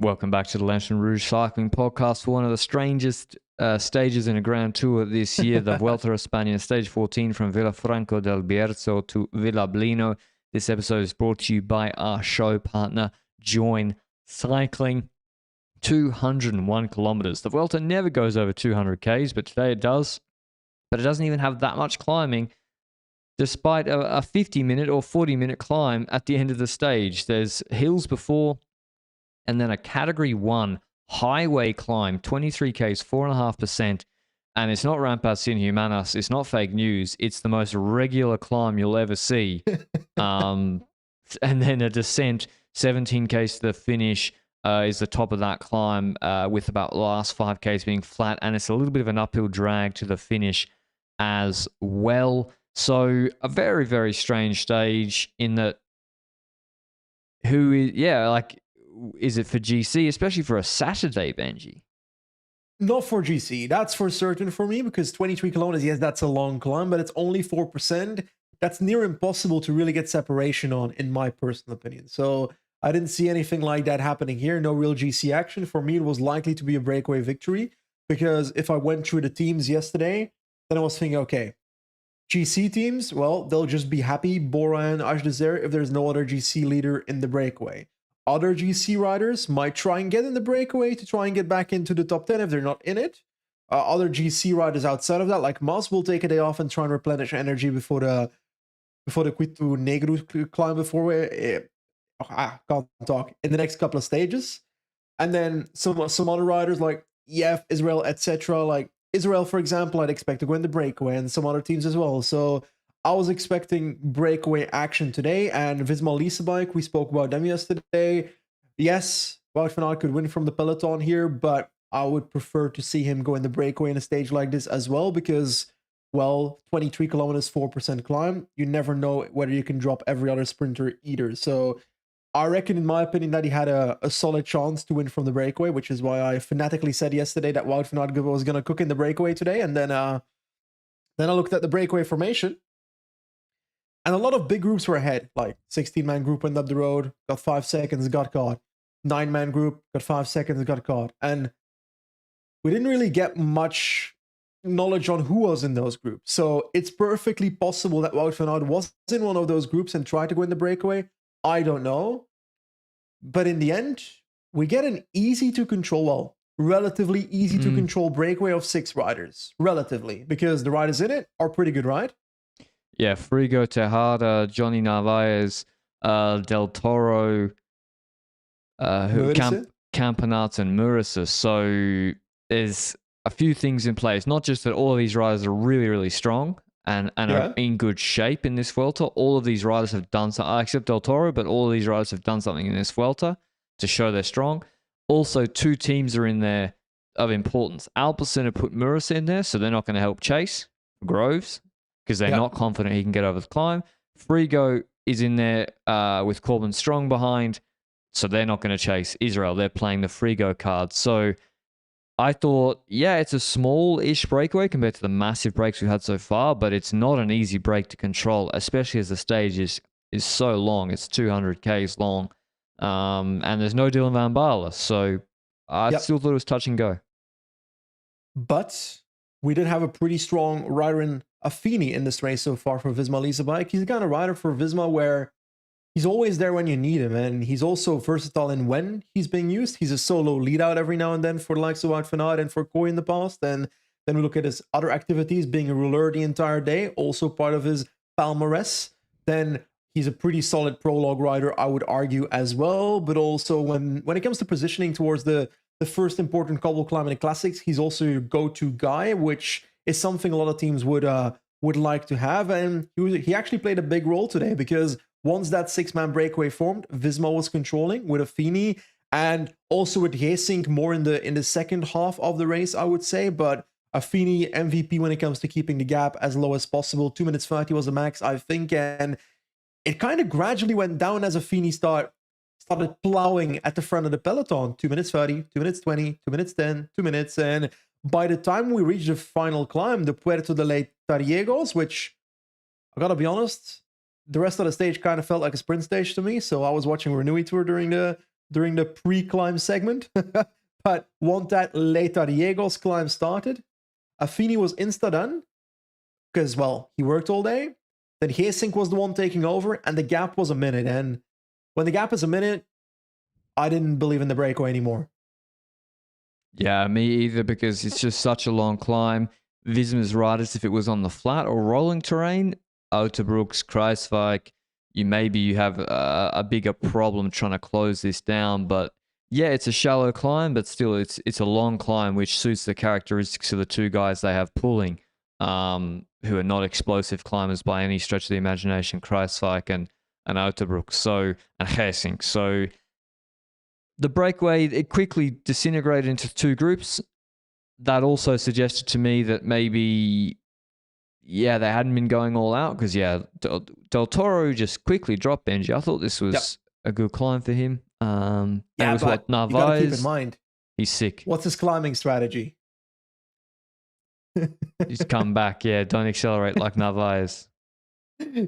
Welcome back to the Lanterne Rouge cycling podcast for one of the strangest stages in a Grand Tour this year, the Vuelta España, stage 14 from Villafranco del Bierzo to Villablino. This episode is brought to you by our show partner, Join Cycling. 201 kilometers. The Vuelta never goes over 200 Ks, but today it does. But it doesn't even have that much climbing, despite a 50-minute or 40-minute climb at the end of the stage. There's hills before, and then a Category 1 highway climb, 23 Ks, 4.5%. And it's not Rampas sin Humanas. It's not fake news. It's the most regular climb you'll ever see. And then a descent, 17 Ks to the finish, is the top of that climb, with about the last 5 Ks being flat. And it's a little bit of an uphill drag to the finish as well. So a very, very strange stage in that is it for GC, especially for a Saturday, Benji? Not for GC, that's for certain for me, because 23 kilometers, yes, that's a long climb, but it's only 4%. That's near impossible to really get separation on, in my personal opinion. So I didn't see anything like that happening here. No real GC action. For me, it was likely to be a breakaway victory, because if I went through the teams yesterday, then I was thinking, okay, GC teams, well, they'll just be happy, Bora and Ajdezer, if there's no other GC leader in the breakaway. Other GC riders might try and get in the breakaway to try and get back into the top 10 if they're not in it. Other GC riders outside of that, like Mas, will take a day off and try and replenish energy before the Quito Negro climb can't talk, in the next couple of stages. And then some other riders like Yef, Israel, etc. Like Israel, for example, I'd expect to go in the breakaway, and some other teams as well. So I was expecting breakaway action today, and Visma Leasebike, we spoke about them yesterday. Yes, Wout van Aert could win from the peloton here, but I would prefer to see him go in the breakaway in a stage like this as well, because, well, 23 kilometers, 4% climb, you never know whether you can drop every other sprinter either. So I reckon, in my opinion, that he had a solid chance to win from the breakaway, which is why I fanatically said yesterday that Wout van Aert was going to cook in the breakaway today. And then I looked at the breakaway formation, and a lot of big groups were ahead, like 16-man group went up the road, got 5 seconds, got caught. 9-man group, got 5 seconds, got caught. And we didn't really get much knowledge on who was in those groups. So it's perfectly possible that Wout van Aert was in one of those groups and tried to go in the breakaway. I don't know. But in the end, we get an relatively easy to control breakaway of 6 riders. Relatively, because the riders in it are pretty good, right? Yeah, Frigo, Tejada, Johnny Narvaez, Del Toro, Campenaerts, and Murisa. So there's a few things in place. Not just that all of these riders are really, really strong and are in good shape in this Vuelta. All of these riders have done something, except Del Toro, but all of these riders have done something in this Vuelta to show they're strong. Also, 2 teams are in there of importance. Alpecin have put Murisa in there, so they're not going to help chase Groves, because they're not confident he can get over the climb. Frigo is in there with Corbin Strong behind, so they're not going to chase Israel. They're playing the Frigo card. So I thought, yeah, it's a small-ish breakaway compared to the massive breaks we've had so far, but it's not an easy break to control, especially as the stage is so long. It's 200 Ks long, and there's no Dylan Van Baarle, so I still thought it was touch and go. But we did have a pretty strong rider in Affini in this race so far for Visma Leasebike. He's the kind of rider for Visma where he's always there when you need him, and he's also versatile in when he's being used. He's a solo lead out every now and then for the likes of Wout van Aert and for Kooi in the past. And then we look at his other activities, being a rouleur the entire day, also part of his palmarès. Then he's a pretty solid prologue rider, I would argue, as well. But also when it comes to positioning towards the first important cobble climb in the classics, he's also your go-to guy, which is something a lot of teams would like to have. And he actually played a big role today, because once that 6-man breakaway formed, Visma was controlling with Affini, and also with Geesink more in the second half of the race, I would say. But Affini MVP when it comes to keeping the gap as low as possible. 2 minutes 30 was the max, I think, and it kind of gradually went down as Affini started plowing at the front of the peloton. 2 minutes 30, 2 minutes 20, 2 minutes 10, 2 minutes, and by the time we reached the final climb, the Puerto de los Tarriegos, which, I gotta be honest, the rest of the stage kind of felt like a sprint stage to me. So I was watching Renui Tour during during the pre-climb segment. But once that Letarriegos climb started, Affini was insta-done because, well, he worked all day. Then Geesink was the one taking over, and the gap was a minute. And when the gap is a minute, I didn't believe in the breakaway anymore. Yeah, me either, because it's just such a long climb. Visma's riders, if it was on the flat or rolling terrain, Outerbroeks, Kruiswijk, you have a bigger problem trying to close this down. But yeah, it's a shallow climb, but still it's a long climb, which suits the characteristics of the two guys they have pulling, who are not explosive climbers by any stretch of the imagination, Kruiswijk and Outerbroeks, and Geesink. So the breakaway, it quickly disintegrated into two groups. That also suggested to me that maybe, yeah, they hadn't been going all out, because, yeah, Del Toro just quickly dropped Benji. I thought this was a good climb for him. Yeah, but you got to keep in mind, he's sick. What's his climbing strategy? He's come back, yeah. Don't accelerate like Narvaez.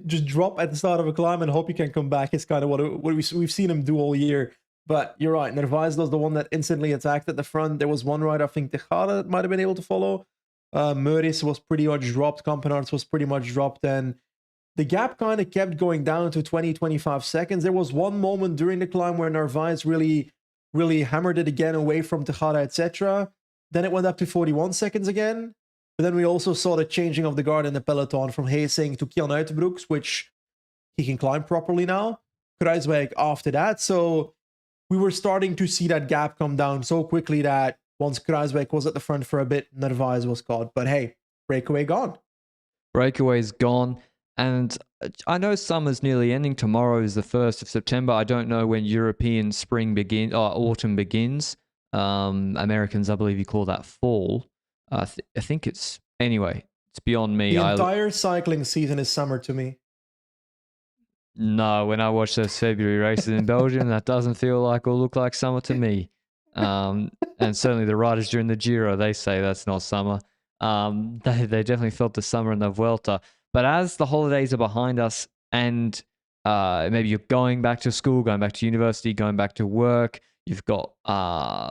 Just drop at the start of a climb and hope you can come back. It's kind of what we've seen him do all year. But you're right, Narvaez was the one that instantly attacked at the front. There was one rider, I think Tejada, that might have been able to follow. Meuris was pretty much dropped. Kampenaerts was pretty much dropped. And the gap kind of kept going down to 20, 25 seconds. There was one moment during the climb where Narvaez really, really hammered it again away from Tejada, etc. Then it went up to 41 seconds again. But then we also saw the changing of the guard in the peloton from Geesink to Kian Uiterbroeks, which he can climb properly now. Kruiswijk after that. So we were starting to see that gap come down so quickly that once Kruiswijk was at the front for a bit, Narvaez was caught. But hey, breakaway gone. Breakaway's gone. And I know summer's nearly ending. Tomorrow is the 1st of September. I don't know when European autumn begins. Americans, I believe you call that fall. I think it's, anyway, it's beyond me. The entire cycling season is summer to me. No, when I watch those February races in Belgium, that doesn't feel like or look like summer to me. And certainly the riders during the Giro, they say that's not summer. They definitely felt the summer in the Vuelta. But as the holidays are behind us, and maybe you're going back to school, going back to university, going back to work, you've got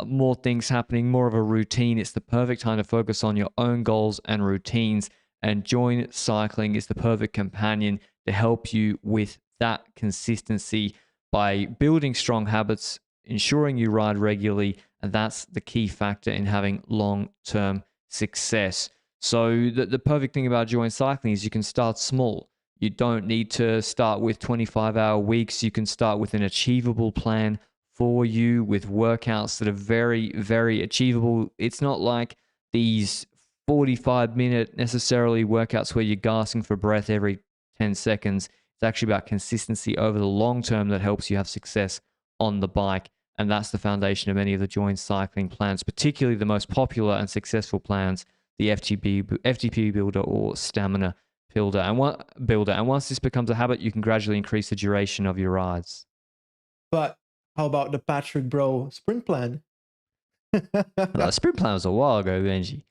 more things happening, more of a routine. It's the perfect time to focus on your own goals and routines. And Join Cycling is the perfect companion to help you with that consistency by building strong habits, ensuring you ride regularly, and that's the key factor in having long-term success. So the perfect thing about Join Cycling is you can start small. You don't need to start with 25-hour weeks. You can start with an achievable plan for you, with workouts that are very, very achievable. It's not like these 45-minute necessarily workouts where you're gasping for breath every 10 seconds. It's actually about consistency over the long term that helps you have success on the bike. And that's the foundation of many of the Join Cycling plans, particularly the most popular and successful plans, the FTP Builder or Stamina Builder. And once this becomes a habit, you can gradually increase the duration of your rides. But how about the Patrick Broe sprint plan? The sprint plan was a while ago, Benji.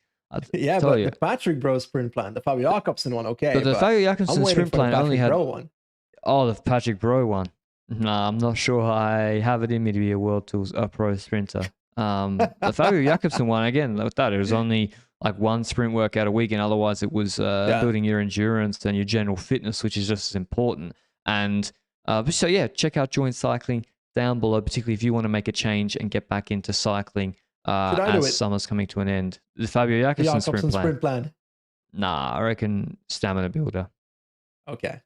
Yeah, but the Patrick Broe sprint plan, the Fabio Jakobsen one, okay. But the Fabio Jakobsen sprint plan only had... one. Oh, the Patrick Broe one. Nah, I'm not sure I have it in me to be a World Tours pro sprinter. The Fabio Jakobsen one, again, with that, it was only like one sprint workout a week, and otherwise it was building your endurance and your general fitness, which is just as important. And so, yeah, check out Join Cycling down below, particularly if you want to make a change and get back into cycling as summer's coming to an end. The Fabio Jakobsen sprint plan. Nah, I reckon Stamina Builder. Okay.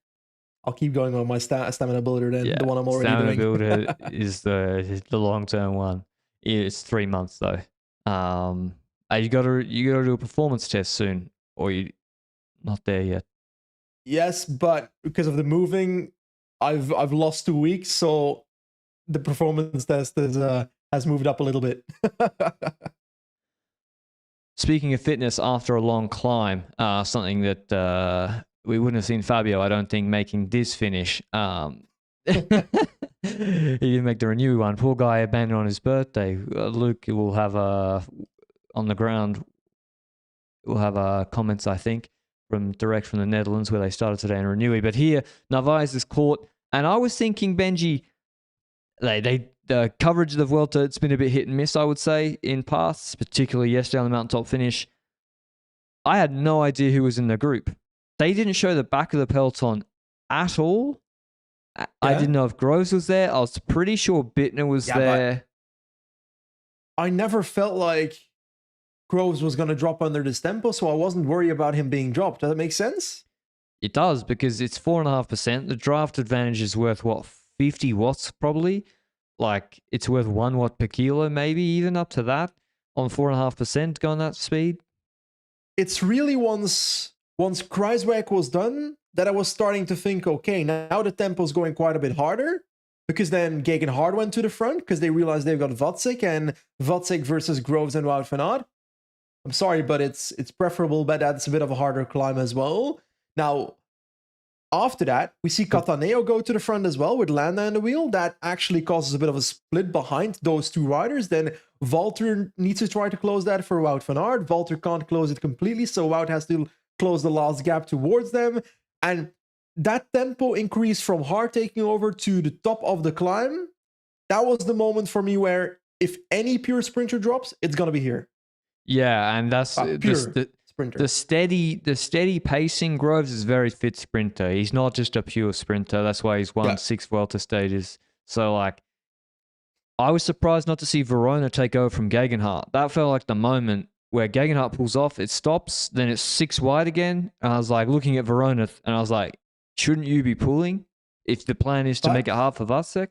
I'll keep going on my Stamina Builder then, the one I'm already Stamina doing. Builder is the long-term one. It's 3 months though. You got to do a performance test soon, or you not there yet? Yes, but because of the moving, I've lost 2 weeks, so the performance test has moved up a little bit. Speaking of fitness after a long climb, something that we wouldn't have seen Fabio, I don't think, making this finish. He didn't make the renew one. Poor guy abandoned on his birthday. Luke will have on the ground. We'll have comments, I think, direct from the Netherlands where they started today in Renewy. But here, Narvaez is caught, and I was thinking, Benji, they the coverage of the Vuelta, it's been a bit hit and miss, I would say, in paths, particularly yesterday on the mountaintop finish. I had no idea who was in the group. They didn't show the back of the peloton at all. I didn't know if Groves was there. I was pretty sure Bittner was there. I never felt like Groves was going to drop under this tempo, so I wasn't worried about him being dropped. Does that make sense? It does, because it's 4.5%. The draft advantage is worth, 50 watts probably? Like, it's worth 1 watt per kilo, maybe even up to that on 4.5% going that speed. It's really once Kruijswijk was done that I was starting to think, okay, now the tempo's going quite a bit harder, because then Geoghegan Hart went to the front because they realized they've got Watzig, and Watzig versus Groves and Wout van Aert. I'm sorry, but it's preferable, but that's a bit of a harder climb as well. Now, after that, we see Cataneo go to the front as well with Landa in the wheel. That actually causes a bit of a split behind those two riders. Then Walter needs to try to close that for Wout van Aert. Walter can't close it completely, so Wout has to close the last gap towards them. And that tempo increase from Hart taking over to the top of the climb, that was the moment for me where if any pure sprinter drops, it's going to be here. Yeah, and that's the steady pacing. Groves is very fit sprinter. He's not just a pure sprinter. That's why he's won 6 Vuelta stages. So, like, I was surprised not to see Verona take over from Geoghegan Hart. That felt like the moment where Geoghegan Hart pulls off, it stops, then it's 6 wide again. And I was like looking at Verona, and I was like, shouldn't you be pulling if the plan is to make it hard for Vasek?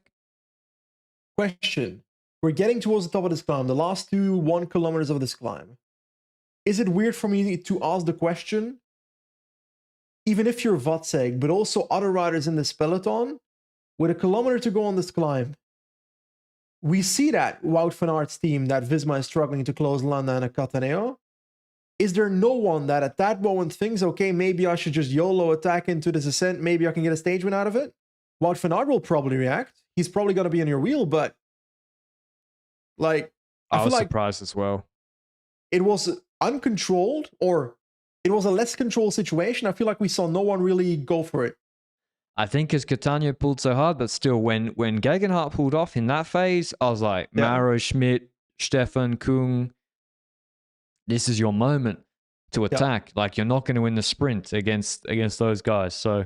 Question. We're getting towards the top of this climb, the last 1 kilometers of this climb. Is it weird for me to ask the question, even if you're Watzig, but also other riders in this peloton, with 1 kilometer to go on this climb, we see that Wout van Aert's team, that Visma is struggling to close Landa and Cataneo. Is there no one that at that moment thinks, okay, maybe I should just YOLO attack into this ascent, maybe I can get a stage win out of it? Wout van Aert will probably react. He's probably going to be in your wheel, but like, I was surprised as well. It was uncontrolled, or it was a less controlled situation. I feel like we saw no one really go for it. I think because Catania pulled so hard, but still, when Geoghegan Hart pulled off in that phase, I was like, Maro, Schmidt, Stefan, Kung, this is your moment to attack. Like, you're not going to win the sprint against those guys. So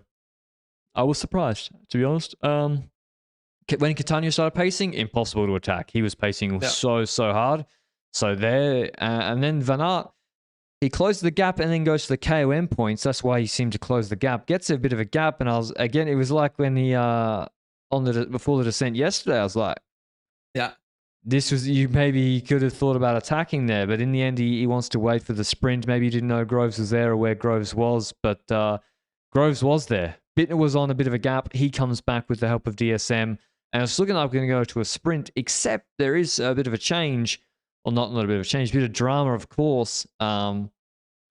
I was surprised, to be honest. When Catania started pacing, impossible to attack. He was pacing so hard. So there, and then Van Aert, he closed the gap and then goes to the KOM points. That's why he seemed to close the gap. Gets a bit of a gap, and it was like when he before the descent yesterday. I was like, this was maybe he could have thought about attacking there, but in the end, he wants to wait for the sprint. Maybe he didn't know Groves was there or where Groves was, but Groves was there. Bittner was on a bit of a gap. He comes back with the help of DSM, and it's looking like we're going to go to a sprint. Except there is a bit of a change. Well, not a bit of a change, a bit of drama, of course. Where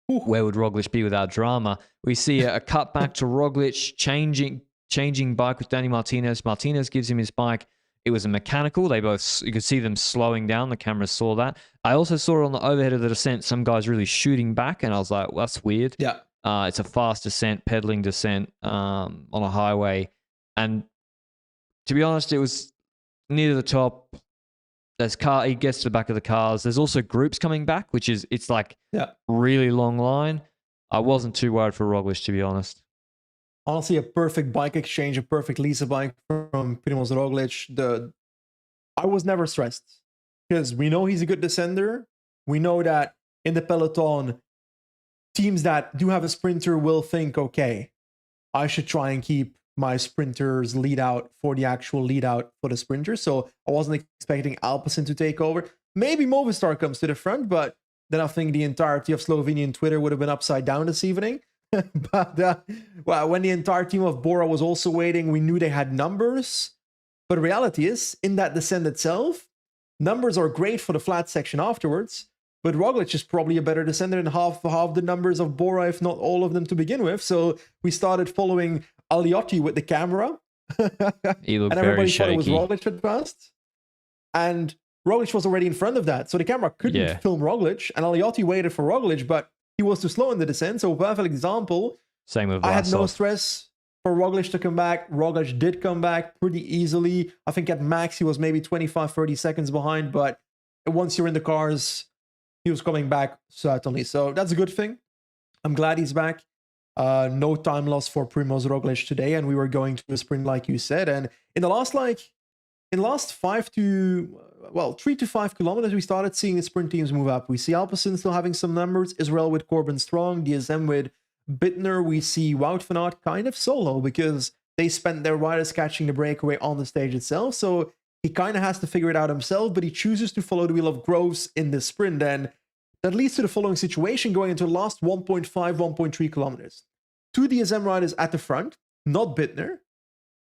would Roglic be without drama? We see a cut back to Roglic, changing bike with Danny Martinez. Martinez gives him his bike. It was a mechanical. You could see them slowing down. The camera saw that. I also saw on the overhead of the descent, some guys really shooting back, and I was like, well, that's weird. Yeah. It's a fast descent, pedaling descent on a highway. And to be honest, it was near the top. He gets to the back of the cars. There's also groups coming back, it's like really long line. I wasn't too worried for Roglic, to be honest. Honestly, a perfect bike exchange, a perfect Lisa bike from Primož Roglic. I was never stressed because we know he's a good descender. We know that in the peloton, teams that do have a sprinter will think, okay, I should try and keep my sprinters lead out for the actual lead out for the sprinter. So I wasn't expecting Alpecin to take over. Maybe Movistar comes to the front, but then I think the entirety of Slovenian Twitter would have been upside down this evening. But when the entire team of Bora was also waiting, we knew they had numbers. But the reality is, in that descent itself, numbers are great for the flat section afterwards. But Roglic is probably a better descender than half the numbers of Bora, if not all of them to begin with. So we started following Aliotti with the camera. He looked and everybody very shaky. thought it was Roglic at first. And Roglic was already in front of that. So the camera couldn't film Roglic. And Aliotti waited for Roglic, but he was too slow in the descent. So a perfect example. Same with I had no Vlasov. stress. for Roglic to come back. Roglic did come back pretty easily. I think at max he was maybe 25, 30 seconds behind, but once you're in the cars, he was coming back, certainly. So that's a good thing. I'm glad he's back. No time loss for Primoz Roglic today, and we were going to a sprint like you said. And in the last 3 to 5 kilometers, we started seeing the sprint teams move up. We see Alpecin still having some numbers, Israel with Corbin Strong, DSM with Bittner. We see Wout van Aert kind of solo because they spent their riders catching the breakaway on the stage itself. So he kind of has to figure it out himself, but he chooses to follow the wheel of Groves in this sprint. And that leads to the following situation going into the last 1.5, 1.3 kilometers. 2 DSM riders at the front, not Bittner.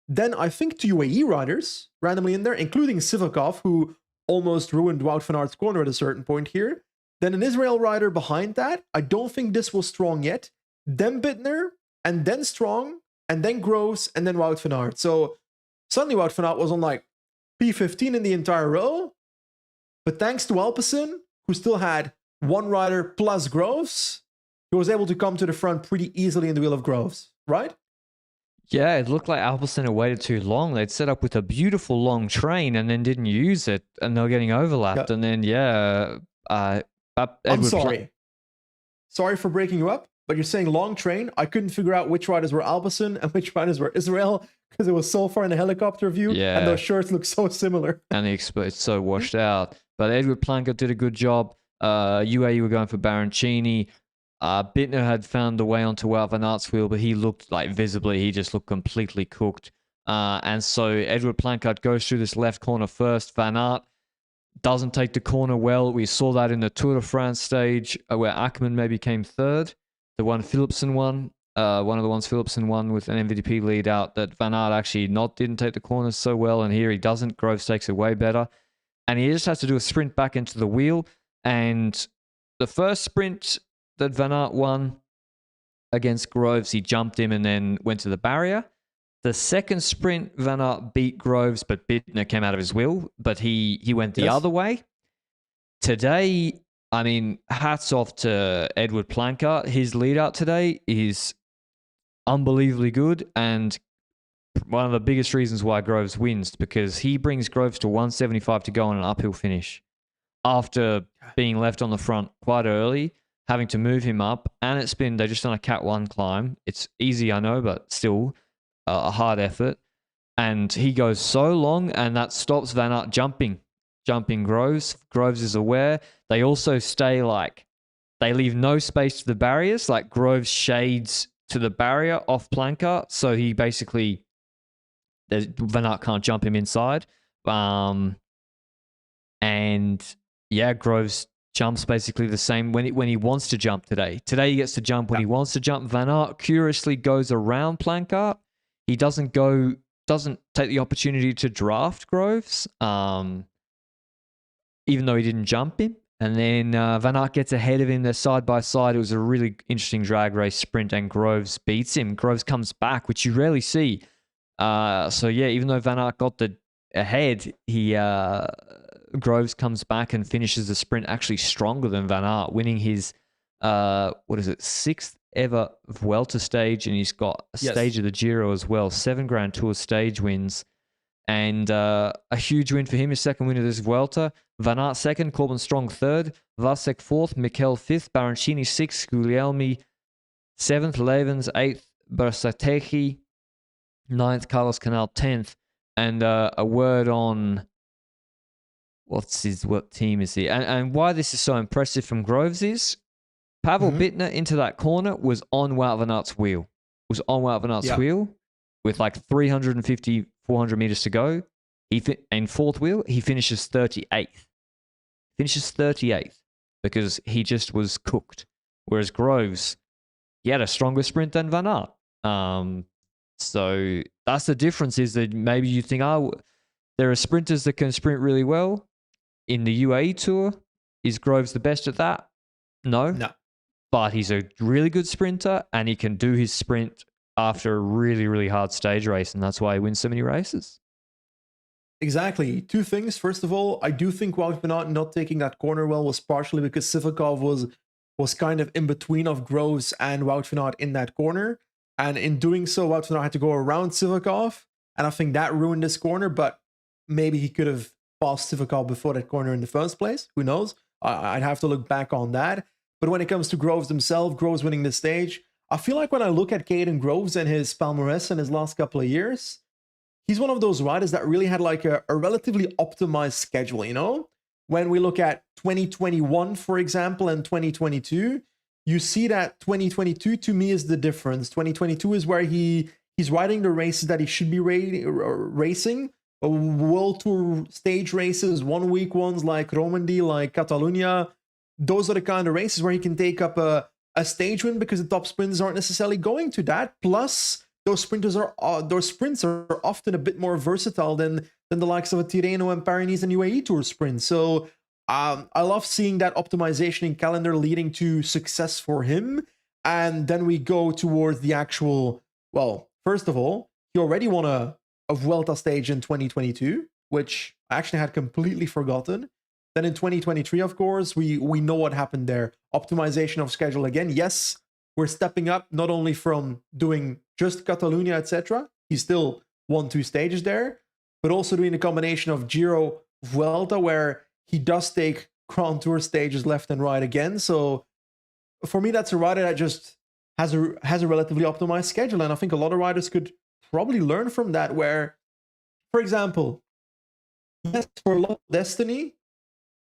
Then I think 2 UAE riders randomly in there, including Sivakov, who almost ruined Wout van Aert's corner at a certain point here. Then an Israel rider behind that. I don't think this was Strong yet. Then Bittner, and then Strong, and then Groves, and then Wout van Aert. So suddenly Wout van Aert was on like P15 in the entire row. But thanks to Alpecin, who still had 1 rider plus Groves, he was able to come to the front pretty easily in the wheel of Groves, right? Yeah, it looked like Alpecin had waited too long. They'd set up with a beautiful long train and then didn't use it, and they were getting overlapped. And then, I'm sorry. Sorry for breaking you up, but you're saying long train. I couldn't figure out which riders were Alpecin and which riders were Israel because it was so far in the helicopter view, and those shirts look so similar. And it's so washed out. But Edward Planker did a good job. UAE were going for Baroncini. Bittner had found the way onto Wout van Aert's wheel, but he looked like visibly, he just looked completely cooked. And so Edward Plankert goes through this left corner first. Van Aert doesn't take the corner well. We saw that in the Tour de France stage where Ackermann maybe came third. The one Philipsen won, one of the ones Philipsen won with an MVP lead out, that Van Aert actually didn't take the corners so well. And here he doesn't. Groves takes it way better. And he just has to do a sprint back into the wheel. And the first sprint that Van Aert won against Groves, he jumped him and then went to the barrier. The second sprint, Van Aert beat Groves, but Bittner came out of his wheel, but he went the other way. Today, I mean, hats off to Edward Plankert. His lead out today is unbelievably good, and one of the biggest reasons why Groves wins, because he brings Groves to 175 to go on an uphill finish after being left on the front quite early, having to move him up, and they're just on a Cat 1 climb. It's easy, I know, but still a hard effort. And he goes so long, and that stops Van Aert jumping Groves. Groves is aware. They also stay they leave no space to the barriers, like Groves shades to the barrier off Plankert, so he basically, Van Aert can't jump him inside. Groves jumps basically the same when he wants to jump today. Today he gets to jump when he wants to jump. Van Aert curiously goes around Plankert. He doesn't take the opportunity to draft Groves, even though he didn't jump him. And then Van Aert gets ahead of him. They're side by side. It was a really interesting drag race sprint, and Groves beats him. Groves comes back, which you rarely see. Even though Van Aert got ahead, Groves comes back and finishes the sprint actually stronger than Van Aert, winning his 6th ever Vuelta stage, and he's got a stage of the Giro as well. 7 Grand Tour stage wins, and a huge win for him. His second win of this Vuelta. Van Aert second, Corbin Strong third, Vasek 4th, Mikel 5th, Baroncini 6th, Guglielmi 7th, Levens 8th, Bersategi 9th, Carlos Canal 10th. And a word on what team is he? And why this is so impressive from Groves is Pavel Bittner into that corner was on Wout van Aert's wheel. Wheel with 350, 400 meters to go. In fourth wheel, he finishes 38th. Because he just was cooked. Whereas Groves, he had a stronger sprint than Van Aert. So that's the difference, is that maybe you think, there are sprinters that can sprint really well. In the UAE Tour, is Groves the best at that? No. But he's a really good sprinter, and he can do his sprint after a really, really hard stage race, and that's why he wins so many races. Exactly. 2 things. First of all, I do think Wout van Aert not taking that corner well was partially because Sivakov was kind of in between of Groves and Wout van Aert in that corner. And in doing so, Wout had to go around Sivakov. And I think that ruined this corner, but maybe he could have passed Sivakov before that corner in the first place. Who knows? I'd have to look back on that. But when it comes to Groves himself, Groves winning the stage, I feel like when I look at Caden Groves and his palmarès in his last couple of years, he's one of those riders that really had like a relatively optimized schedule, you know? When we look at 2021, for example, and 2022, you see that 2022 to me is the difference. 2022 is where he's riding the races that he should be racing. World Tour stage races, 1 week ones like Romandy, like Catalunya. Those are the kind of races where he can take up a stage win because the top sprinters aren't necessarily going to that. Plus, those sprints are often a bit more versatile than the likes of a Tirreno and Paris and UAE Tour sprint. So I love seeing that optimization in calendar leading to success for him. And then we go towards the actual, well, first of all, he already won a Vuelta stage in 2022, which I actually had completely forgotten. Then in 2023, of course, we know what happened there. Optimization of schedule again. Yes, we're stepping up not only from doing just Catalunya, etc. He still won 2 stages there, but also doing a combination of Giro, Vuelta, where he does take Grand Tour stages left and right again. So for me, that's a rider that just has a relatively optimized schedule. And I think a lot of riders could probably learn from that, where, for example, yes, for Lotto Destiny,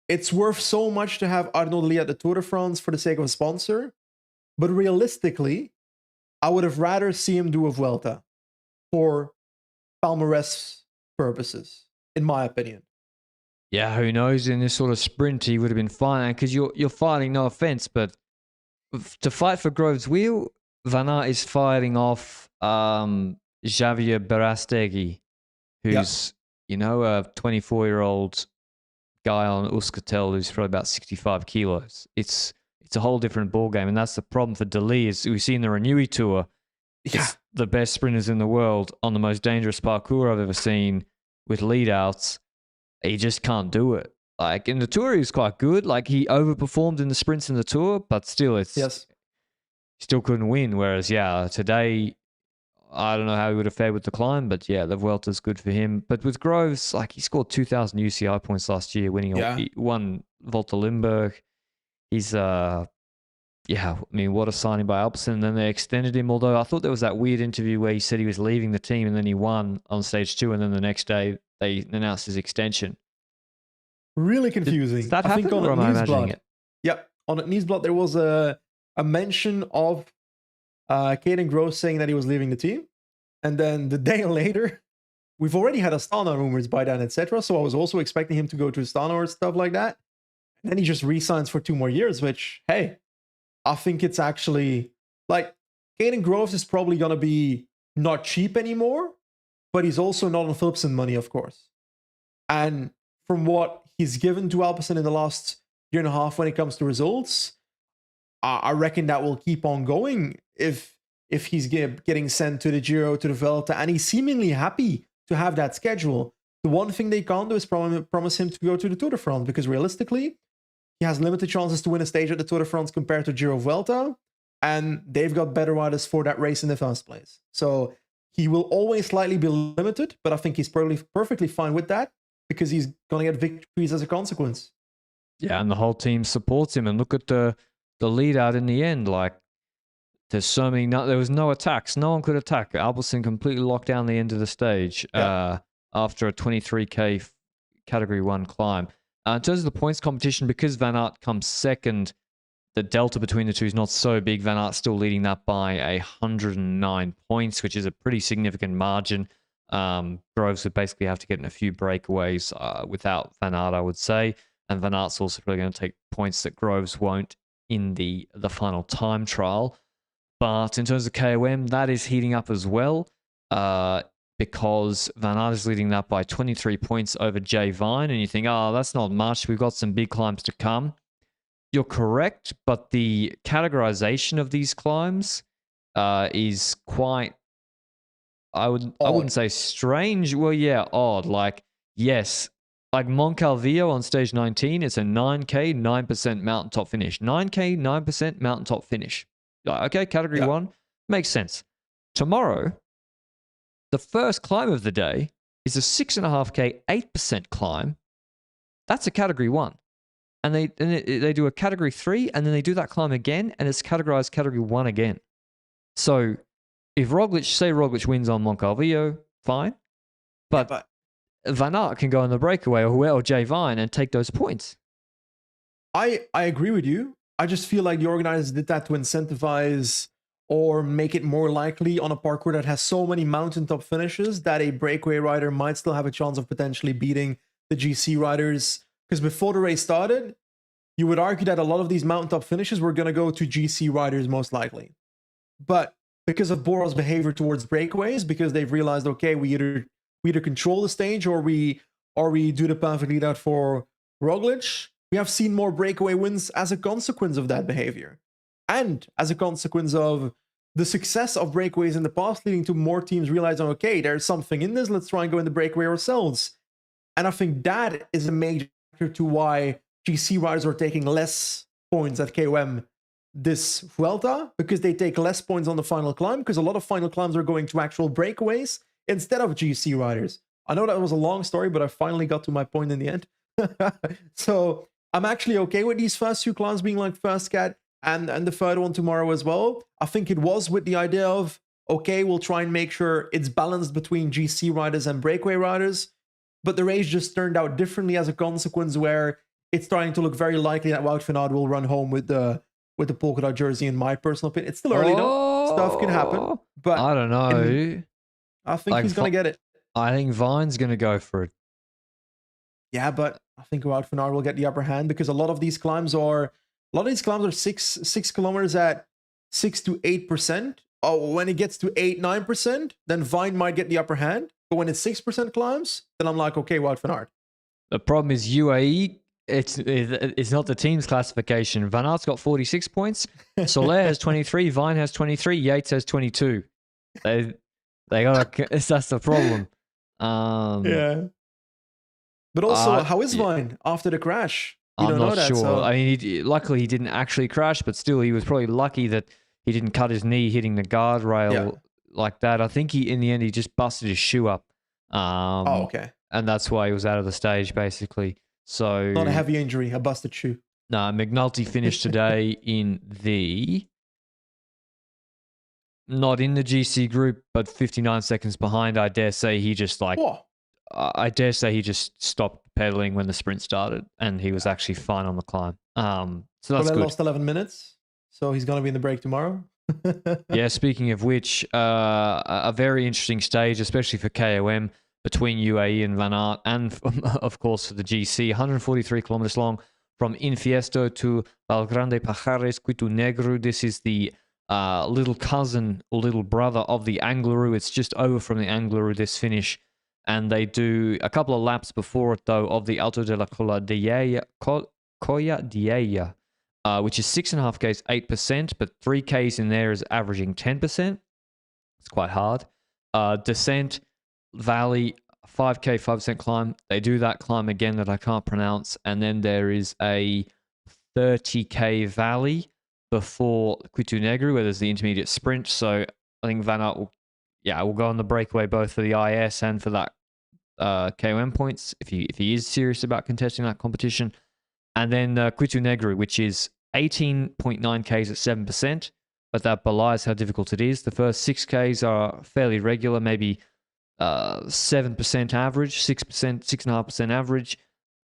it's worth so much to have Arnaud Lee at the Tour de France for the sake of a sponsor. But realistically, I would have rather see him do a Vuelta for palmarès purposes, in my opinion. Yeah, who knows? In this sort of sprint, he would have been fine because you're fighting. No offense, but to fight for Groves' wheel, Van Aert is fighting off Javier Berastegi, who's a 24-year-old guy on Euskaltel who's probably about 65 kilos. It's a whole different ballgame, and that's the problem for Dali. Is we see in the Renewey Tour, it's the best sprinters in the world on the most dangerous parkour I've ever seen with lead-outs. He just can't do it. Like in the Tour, he was quite good. Like he overperformed in the sprints in the Tour, but still, still couldn't win. Whereas, today, I don't know how he would have fared with the climb, but the Vuelta's good for him. But with Groves, like he scored 2,000 UCI points last year, winning one Volta Limburg. He's what a signing by Alpecin. And then they extended him. Although I thought there was that weird interview where he said he was leaving the team, and then he won on stage 2, and then the next day they announced his extension. Really confusing. Did that happen, or am I imagining it? Yep. On Nieuwsblad, there was a mention of Caden Groves saying that he was leaving the team. And then the day later, we've already had Astana rumors by then, etc. So I was also expecting him to go to Astana or stuff like that. And then he just re-signs for 2 more years, which, hey, I think it's actually, like, Caden Groves is probably going to be not cheap anymore, but he's also not on Philipsen money, of course. And from what he's given to Alpecin in the last year and a half when it comes to results, I reckon that will keep on going if he's getting sent to the Giro, to the Vuelta, and he's seemingly happy to have that schedule. The one thing they can't do is promise him to go to the Tour de France, because realistically, he has limited chances to win a stage at the Tour de France compared to Giro Vuelta, and they've got better riders for that race in the first place. So he will always slightly be limited, but I think he's perfectly fine with that, because he's going to get victories as a consequence. Yeah, and the whole team supports him. And look at the lead out in the end. Like, there's so many. There was no attacks. No one could attack. Alpecin completely locked down the end of the stage after a 23K Category 1 climb. In terms of the points competition, because Van Aert comes second, the delta between the two is not so big. Van Aert's still leading that by 109 points, which is a pretty significant margin. Groves would basically have to get in a few breakaways without Van Aert, I would say. And Van Aert's also probably going to take points that Groves won't in the final time trial. But in terms of KOM, that is heating up as well, because Van Aert is leading that by 23 points over Jay Vine. And you think, that's not much. We've got some big climbs to come. You're correct, but the categorization of these climbs is quite, I wouldn't say strange. Well, yeah, odd. Like, yes, like Moncalvillo on stage 19, it's a 9K, 9% mountaintop finish. 9K, 9% mountaintop finish. Okay, category 1, makes sense. Tomorrow, the first climb of the day is a 6.5K, 8% climb. That's a category 1. And they do a category 3, and then they do that climb again, and it's categorized category 1 again. So if Roglic wins on Moncalvillo, fine. But Van Aert can go on the breakaway or Jay Vine and take those points. I agree with you. I just feel like the organizers did that to incentivize or make it more likely on a parkour that has so many mountaintop finishes that a breakaway rider might still have a chance of potentially beating the GC riders. Because before the race started, you would argue that a lot of these mountaintop finishes were going to go to GC riders most likely. But because of Bora's behavior towards breakaways, because they've realized, okay, we either control the stage or we do the perfect lead out for Roglic, we have seen more breakaway wins as a consequence of that behavior. And as a consequence of the success of breakaways in the past, leading to more teams realizing, okay, there's something in this, let's try and go in the breakaway ourselves. And I think that is a major factor to why GC riders are taking less points at KOM this Vuelta, because they take less points on the final climb, because a lot of final climbs are going to actual breakaways instead of GC riders. I know that was a long story, but I finally got to my point in the end. So I'm actually okay with these first 2 climbs being like first cat and the third one tomorrow as well. I think it was with the idea of, okay, we'll try and make sure it's balanced between GC riders and breakaway riders. But the race just turned out differently as a consequence, where it's starting to look very likely that Wout van Aert will run home with the polka dot jersey, in my personal opinion. It's still early though. Stuff can happen. But I don't know. I think he's going to get it. I think Vine's going to go for it. Yeah, but I think Wout van Aert will get the upper hand, because a lot of these climbs are 6 kilometers at 6 to 8%. Oh, when it gets to 8-9%, then Vine might get the upper hand. But when it's 6% climbs, then I'm like, okay, Wout van Aert. The problem is UAE. It's not the team's classification. Van Aert's got 46 points. Soler has 23. Vine has 23. Yates has 22. They got that's the problem. Yeah. But also, how is Vine after the crash? I'm not sure. So. I mean, luckily he didn't actually crash, but still, he was probably lucky that he didn't cut his knee hitting the guardrail like that. I think in the end he just busted his shoe up. Okay. And that's why he was out of the stage, basically. So not a heavy injury, a busted shoe. No, McNulty finished today not in the GC group, but 59 seconds behind. I dare say he just stopped pedaling when the sprint started, and he was actually fine on the climb. So that's good. Lost 11 minutes, so he's going to be in the break tomorrow. Yeah, speaking of which, a very interesting stage, especially for KOM, between UAE and Van Aert, and of course for the GC, 143 kilometers long from Infiesto to Valgrande Pajares, Cuito Negro. This is the little cousin or little brother of the Angleroo. It's just over from the Angleroo, this finish. And they do a couple of laps before it, though, of the Alto de la Colla de Diella, which is 6.5 Ks, 8%, but 3 Ks in there is averaging 10%. It's quite hard. Descent, valley, 5K, 5% climb. They do that climb again that I can't pronounce. And then there is a 30K valley before Cuito Negro, where there's the intermediate sprint. So I think Van Aert will go on the breakaway both for the IS and for that KOM points if he is serious about contesting that competition. And then Cuito Negro, which is 18.9 Ks at 7%, but that belies how difficult it is. The first 6 Ks are fairly regular, maybe 7% average, 6%, 6.5% average.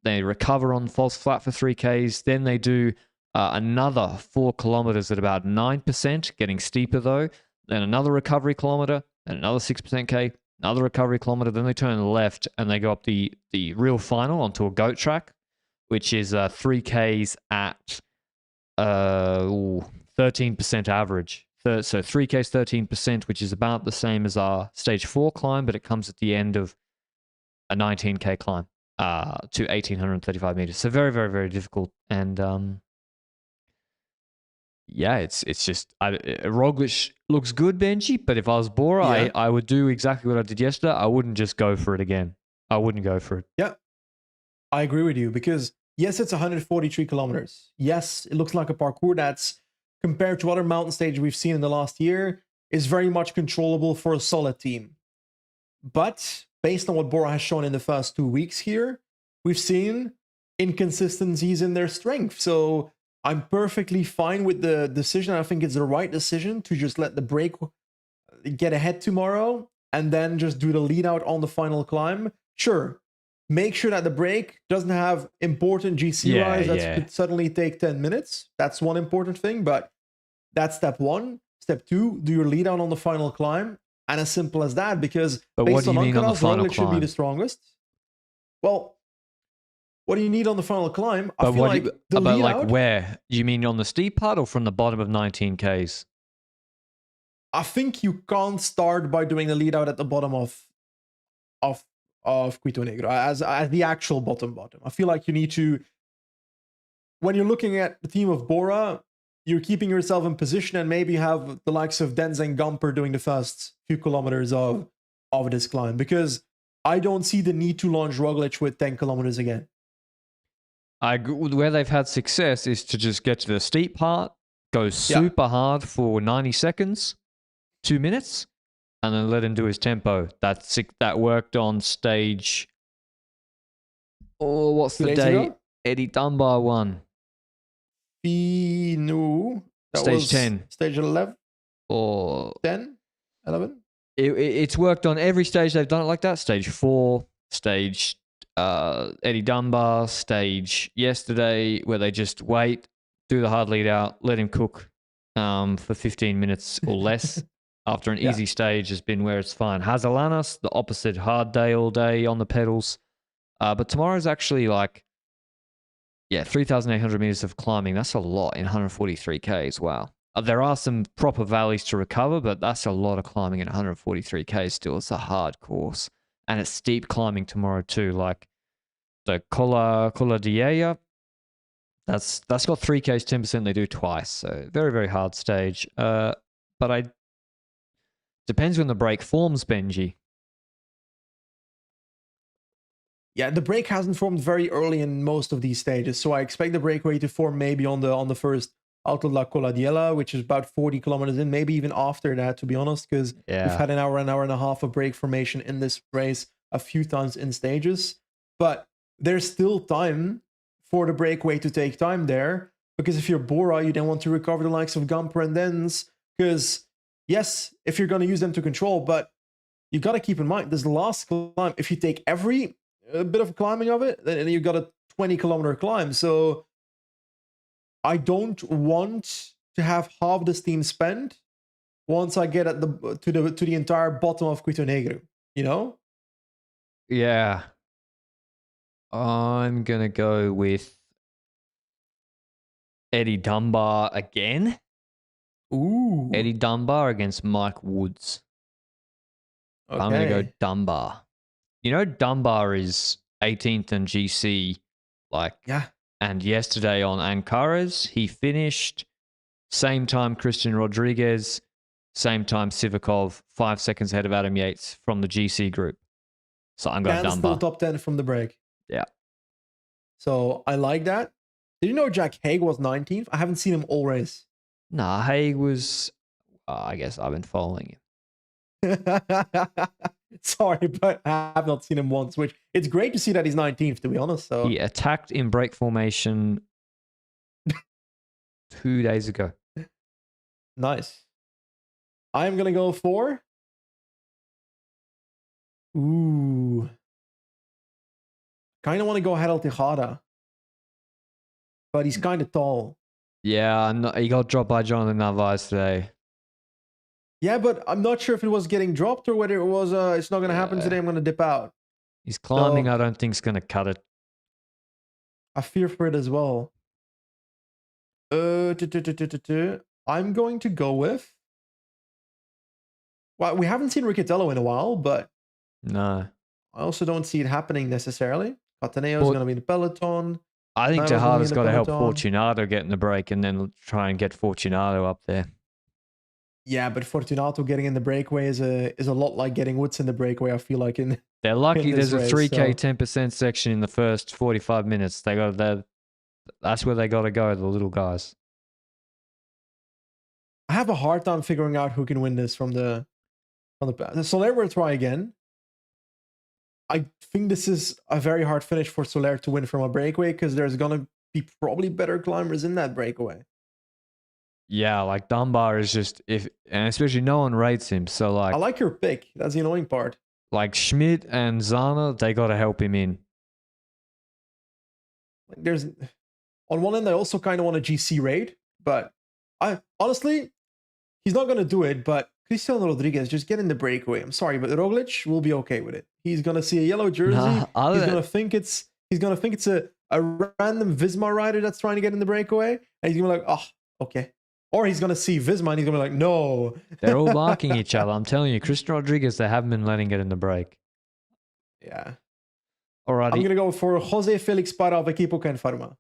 They recover on false flat for 3 Ks. Then they do another 4 kilometers at about 9%, getting steeper though. Then another recovery kilometer, and another 6% K, another recovery kilometer. Then they turn left and they go up the real final onto a goat track, which is 3 Ks at 13% average. So 3 Ks, 13%, which is about the same as our stage 4 climb, but it comes at the end of a 19K climb to 1,835 meters. So very, very, very difficult. And yeah, it's just Roglic looks good, Benji, but if I was Bora, I would do exactly what I did yesterday. I wouldn't just go for it again. I wouldn't go for it. Yeah, I agree with you, because yes, it's 143 kilometers. Yes, it looks like a parkour that's, compared to other mountain stages we've seen in the last year, is very much controllable for a solid team. But based on what Bora has shown in the first 2 weeks here, we've seen inconsistencies in their strength. So I'm perfectly fine with the decision. I think it's the right decision to just let the break get ahead tomorrow and then just do the lead out on the final climb. Sure, make sure that the break doesn't have important GC rise that could suddenly take 10 minutes. That's one important thing, but that's step one. Step two, do your lead out on the final climb. And as simple as that, because based on Ankaras, Roglic should be the strongest. Well, what do you need on the final climb? I feel like the lead out, where? You mean on the steep part or from the bottom of 19Ks? I think you can't start by doing the lead out at the bottom of Quito Negro as the actual bottom. I feel like you need to, when you're looking at the team of Bora, you're keeping yourself in position and maybe have the likes of Denz and Gamper doing the first few kilometers of this climb, because I don't see the need to launch Roglic with 10 kilometers again. Where they've had success is to just get to the steep part, go super hard for 90 seconds, 2 minutes, and then let him do his tempo. That worked on stage. Oh, what's the date? Eddie Dunbar won. No, that stage was 10. Stage 11? Or 10? 11? It's worked on every stage they've done it like that. Stage 4, stage Eddie Dunbar, stage yesterday, where they just wait, do the hard lead out, let him cook for 15 minutes or less after an easy stage has been where it's fine. Hazelanas, the opposite, hard day all day on the pedals. But tomorrow's actually 3,800 meters of climbing. That's a lot in 143 Ks. Wow. There are some proper valleys to recover, but that's a lot of climbing in 143 Ks still. It's a hard course. And it's steep climbing tomorrow too. Like the Cola Diella, that's got 3 Ks, 10% they do twice. So very, very hard stage. But depends when the break forms, Benji. Yeah, the break hasn't formed very early in most of these stages, so I expect the breakaway to form maybe on the first Alto La Coladiella, which is about 40 kilometers in, maybe even after that, to be honest, because we've had an hour and a half of break formation in this race a few times in stages. But there's still time for the breakaway to take time there, because if you're Bora, you then want to recover the likes of Gamper and Denz, because yes, if you're going to use them to control, but you got to keep in mind, this last climb, if you take every bit of climbing of it, then you got a 20-kilometer climb. So I don't want to have half this team spent once I get at to the entire bottom of Quito Negro, you know? Yeah. I'm gonna go with Eddie Dunbar again. Ooh. Eddie Dunbar against Mike Woods. Okay. I'm gonna go Dunbar. You know, Dunbar is 18th in GC, and yesterday on Ancaras, he finished same time Christian Rodriguez, same time Sivakov, 5 seconds ahead of Adam Yates from the GC group. So I'm going Dunbar. Still top 10 from the break. Yeah. So I like that. Did you know Jack Haig was 19th? I haven't seen him all race. Nah, Haig was, I guess I've been following him. Sorry, but I have not seen him once, which it's great to see that he's 19th, to be honest. So he attacked in break formation 2 days ago. Nice. I'm going to go for... Ooh. Kind of want to go Harold Tejada, but he's kind of tall. Yeah, he got dropped by Jonathan Narvaez today. Yeah, but I'm not sure if it was getting dropped or whether it was, it's not going to happen today, I'm going to dip out. He's climbing, so, I don't think he's going to cut it. I fear for it as well. I'm going to go with... Well, we haven't seen Riccatello in a while, but... No. I also don't see it happening necessarily. Cataneo is going to be in the peloton. I think Tejada's got to help Fortunato get in the break and then try and get Fortunato up there. Yeah, but Fortunato getting in the breakaway is a lot like getting Woods in the breakaway, I feel like. They're lucky there's a 3K 10% section in the first 45 minutes. That's where they got to go, the little guys. I have a hard time figuring out who can win this from the Soler will try again. I think this is a very hard finish for Soler to win from a breakaway because there's gonna be probably better climbers in that breakaway. Yeah, like Dunbar is just and especially no one rates him. So like, I like your pick. That's the annoying part. Like Schmidt and Zana, they got to help him in. Like there's on one end, I also kind of want a GC raid, but I honestly, he's not gonna do it. But Cristiano Rodriguez, just get in the breakaway. I'm sorry, but Roglic will be okay with it. He's gonna see a yellow jersey. He's gonna think it's a random Visma rider that's trying to get in the breakaway, and he's gonna be like, oh, okay. Or he's gonna see Visma and he's gonna be like, no. They're all marking each other. I'm telling you, Cristiano Rodriguez, they haven't been letting it in the break. Yeah. Alrighty. I'm gonna go for Jose Felix para of Equipo Canfarma.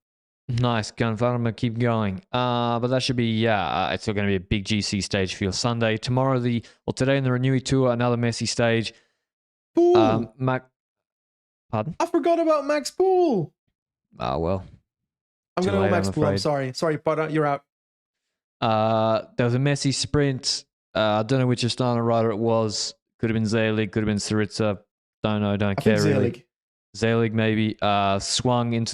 Nice, Canfarma, keep going. But that should be, it's still going to be a big GC stage for your Sunday. Tomorrow, today in the Renewey Tour, another messy stage. Poole. Pardon? I forgot about Max Poole. Well. I'm gonna go Max Poole. I'm sorry. Sorry, Para, you're out. There was a messy sprint. I don't know which Astana rider it was. Could have been Zelig, could have been Saritza. Don't know, don't care really. Zelig maybe swung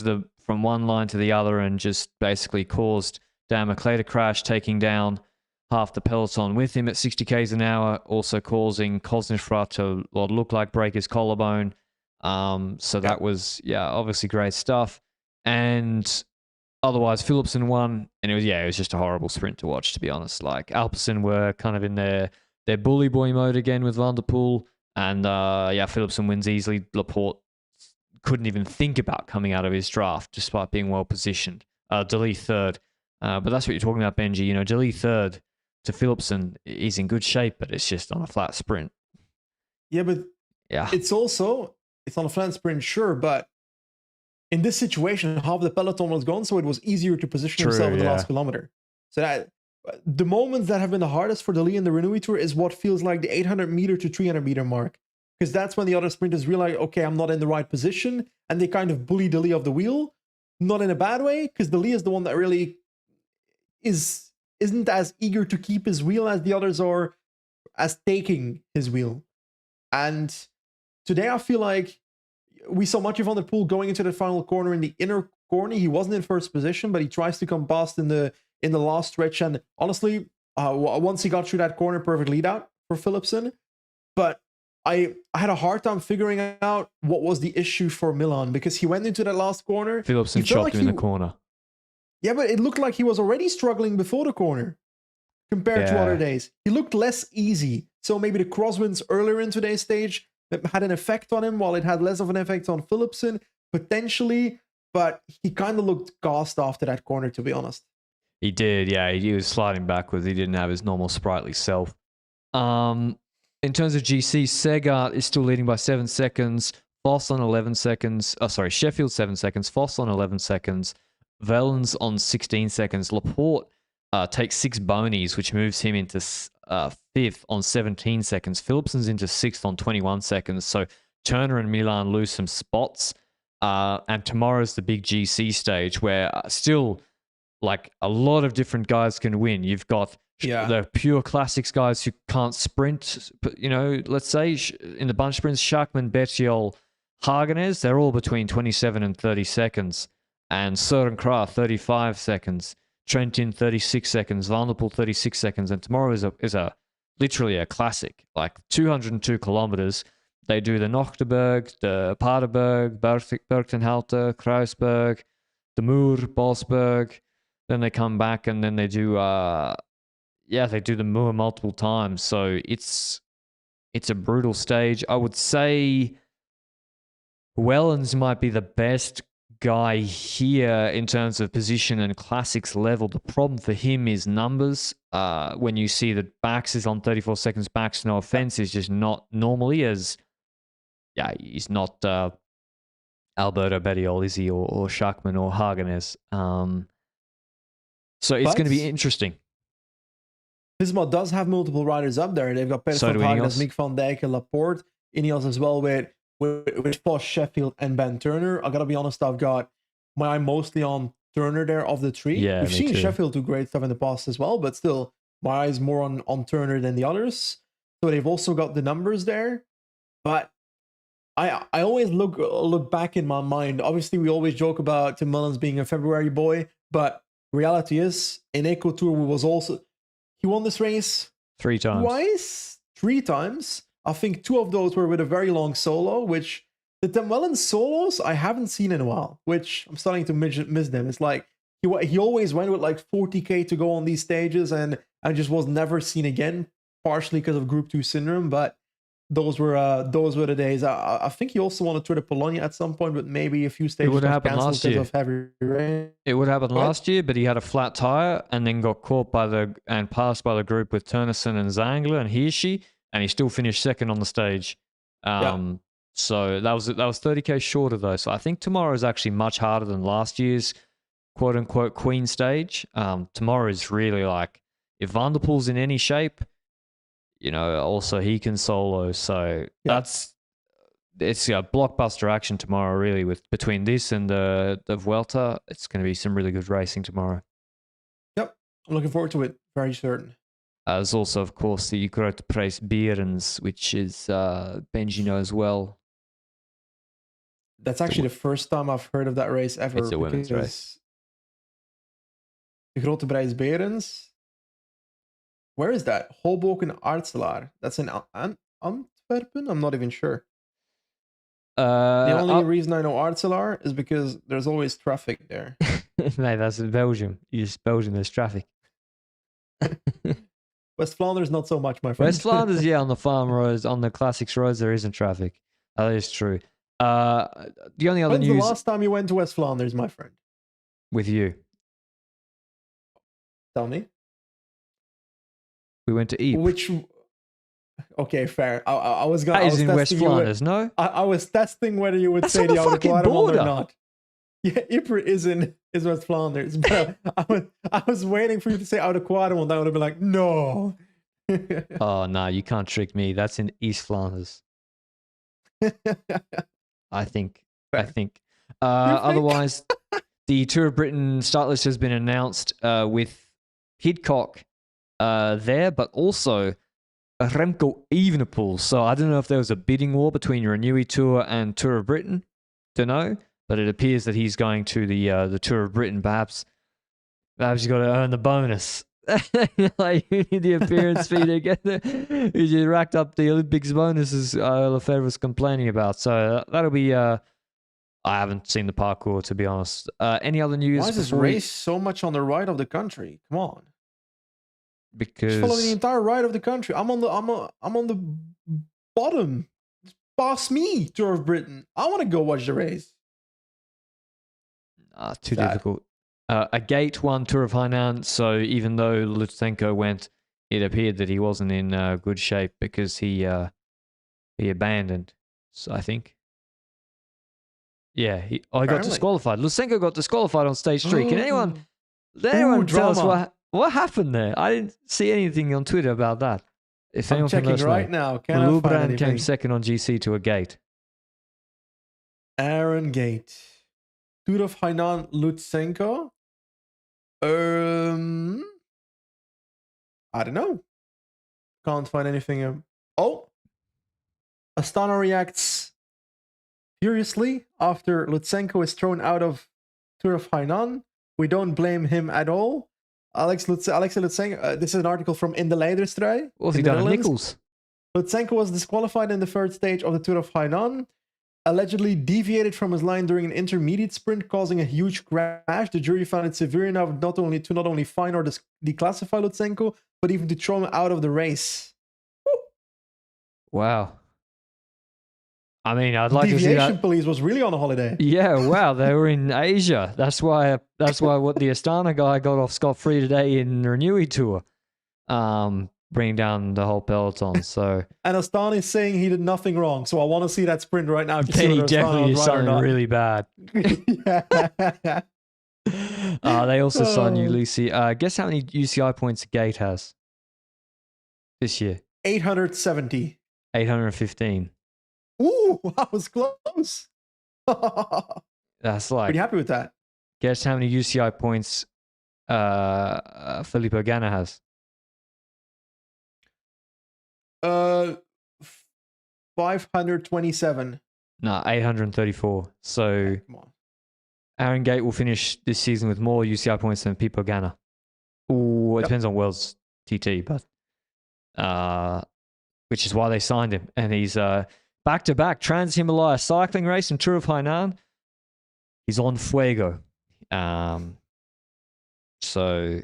from one line to the other and just basically caused Dan McClay to crash, taking down half the peloton with him at 60 k's an hour, also causing Kosnefra to what looked like break his collarbone. So that was, obviously great stuff. And otherwise, Philipsen won, and it was just a horrible sprint to watch, to be honest. Like, Alpecin were kind of in their bully boy mode again with Van der Poel, and Philipsen wins easily. Laporte couldn't even think about coming out of his draft, despite being well positioned. Deli third, but that's what you're talking about, Benji. You know, Deli third to Philipsen is in good shape, but it's just on a flat sprint. Yeah, but it's on a flat sprint, sure, but in this situation, half the peloton was gone, so it was easier to position himself in the last kilometer. So that the moments that have been the hardest for Deli in the Renewey Tour is what feels like the 800 meter to 300 meter mark. Because that's when the other sprinters realize, okay, I'm not in the right position, and they kind of bully Deli off the wheel. Not in a bad way, because Deli is the one that really isn't as eager to keep his wheel as the others are as taking his wheel. And today I feel like we saw Mathieu van der Poel going into the final corner in the inner corner. He wasn't in first position, but he tries to come past in the last stretch. And honestly, once he got through that corner, perfect lead out for Philipsen. But I had a hard time figuring out what was the issue for Milan, because he went into that last corner. Philipsen chopped him in the corner. Yeah, but it looked like he was already struggling before the corner compared to other days. He looked less easy. So maybe the crosswinds earlier in today's stage had an effect on him, while it had less of an effect on Philipsen, potentially. But he kind of looked gassed after that corner, to be honest. He did, yeah. He was sliding backwards. He didn't have his normal sprightly self. In terms of GC, Segart is still leading by 7 seconds. Voss on 11 seconds. Sheffield 7 seconds. Voss on 11 seconds. Velens on 16 seconds. Laporte takes 6 bonies, which moves him into 5th on 17 seconds. Philipsen's into 6th on 21 seconds. So Turner and Milan lose some spots. And tomorrow's the big GC stage, where still like a lot of different guys can win. You've got the pure classics guys who can't sprint, but, let's say in the bunch sprints, Schachmann, Bettiol, Hagenes, they're all between 27 and 30 seconds. And Søren Kragh, 35 seconds. Trentin, 36 seconds. Van der Poel, 36 seconds. And tomorrow is literally a classic, like 202 kilometers. They do the Nochteberg, the Paardenberg, Berchtenhalter, Kruisberg, the Muur, Bosberg. Then they come back and then they do, they do the Muur multiple times. So it's a brutal stage. I would say Wellens might be the best guy here in terms of position and classics level. The problem for him is numbers. When you see that Bax is on 34 seconds, Bax, no offense, is just not normally as, he's not Alberto Bettiol, is he, or Schachmann or Hagenes. So it's going to be interesting. Visma does have multiple riders up there. They've got Pers van Hagenes, Mick van Dijk, and Laporte. Ineos as well with Voss, Sheffield, and Ben Turner. I gotta be honest, I've got my eye mostly on Turner there of the three. Yeah, we've seen too. Sheffield do great stuff in the past as well, but still, my eyes more on Turner than the others. So they've also got the numbers there. But I always look back in my mind. Obviously, we always joke about Tim Mullins being a February boy, but reality is in Eco Tour he won this race 3 times. 3 times. I think 2 of those were with a very long solo, which the Tim Mullins solos I haven't seen in a while, which I'm starting to miss them. It's like he always went with like 40k to go on these stages and just was never seen again, partially because of Group 2 syndrome, but those were the days. I think he also won a Tour de Pologne at some point, but maybe a few stages It would have happened last year. Of heavy rain. It would happen last year, but he had a flat tire and then got caught and passed by the group with Turnison and Zangler and Hirschi, and he still finished second on the stage. So that was 30k shorter though. So I think tomorrow is actually much harder than last year's quote unquote Queen stage. Tomorrow is really like, if Van der Poel's in any shape, also he can solo. So it's a blockbuster action tomorrow, really, between this and the Vuelta. It's going to be some really good racing tomorrow. Yep, I'm looking forward to it. Very certain. There's also, of course, the Grote Prijs Beerens, which is Benji knows well. That's actually the first time I've heard of that race ever. It's a women's race. The Grote Prijs Beerens. Where is that? Hoboken Aartselaar. That's in Antwerpen? I'm not even sure. The only reason I know Aartselaar is because there's always traffic there. Mate, that's in Belgium. Belgium, there's traffic. West Flanders, not so much, my friend. West Flanders, on the farm roads, on the classics roads, there isn't traffic. That is true. The only other When's news... the last time you went to West Flanders, my friend? With you. Tell me. We went to Ypres. Which... Okay, fair. I was going. That is in West Flanders, no? I was testing whether you would say the Oude Quadermond or not. Yeah, Ypres is West Flanders. But I was waiting for you to say Oude Quadermond. I would have been like, no. Oh no, you can't trick me. That's in East Flanders. I think. Otherwise, the Tour of Britain start list has been announced with Pidcock there, but also Remco Evenepoel. So I don't know if there was a bidding war between Renewy Tour and Tour of Britain. Don't know, but it appears that he's going to the Tour of Britain. Perhaps you got to earn the bonus. Like, you need the appearance fee to get there. You just racked up the Olympics bonuses Lefebvre was complaining about. So that'll be... I haven't seen the parkour, to be honest. Any other news? Why is this race so much on the right of the country? Come on. Because... Just follow the entire right of the country. I'm on the bottom. Pass me, Tour of Britain. I want to go watch the race. Too difficult. A gate won Tour of Hainan, so even though Lutsenko went, it appeared that he wasn't in good shape because he abandoned. So I think, he got disqualified. Lutsenko got disqualified on stage 3. Can anyone tell us what happened there? I didn't see anything on Twitter about that. If I'm checking right now. Lubran came second on GC to a gate. Aaron Gate. Tour of Hainan Lutsenko. I don't know. Can't find anything. Astana reacts furiously after Lutsenko is thrown out of Tour of Hainan. We don't blame him at all. Alex Lutsenko. This is an article from In de Leiderstrui. What have he done, Nichols? Lutsenko was disqualified in the third stage of the Tour of Hainan. Allegedly deviated from his line during an intermediate sprint, causing a huge crash. The jury found it severe enough not only fine or declassify Lutsenko, but even to throw him out of the race. Woo. Wow. I mean, I'd like to see that. Deviation police was really on a holiday. Yeah, wow, they were in Asia. That's why what the Astana guy got off scot-free today in Renewy Tour. Bring down the whole peloton. So and Astana is saying he did nothing wrong. So I want to see that sprint right now. Then he definitely did something really bad. They also saw new Lucy. Guess how many UCI points Gate has this year? 870. 815. Ooh, I was close. That's like... Pretty happy with that. Guess how many UCI points Filippo Ganna has? Uh, 527. No, 834. So Okay, come on. Aaron Gate will finish this season with more UCI points than Pipo Ganna. Ooh, it Yep. depends on World's TT, but which is why they signed him. And he's back-to-back Trans-Himalaya cycling race and Tour of Hainan. He's on fuego. So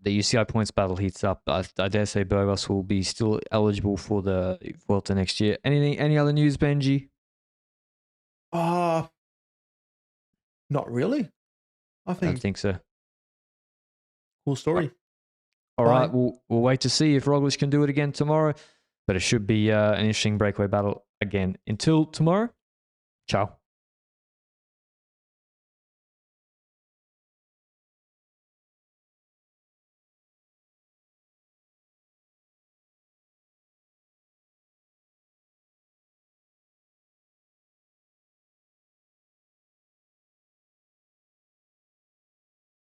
the UCI points battle heats up. I dare say Burgos will be still eligible for the Vuelta next year. Any other news, Benji? Not really. I I think think so. cool story. All Bye. right, we'll wait to see if Roglic can do it again tomorrow. But it should be an interesting breakaway battle again. Until tomorrow, ciao.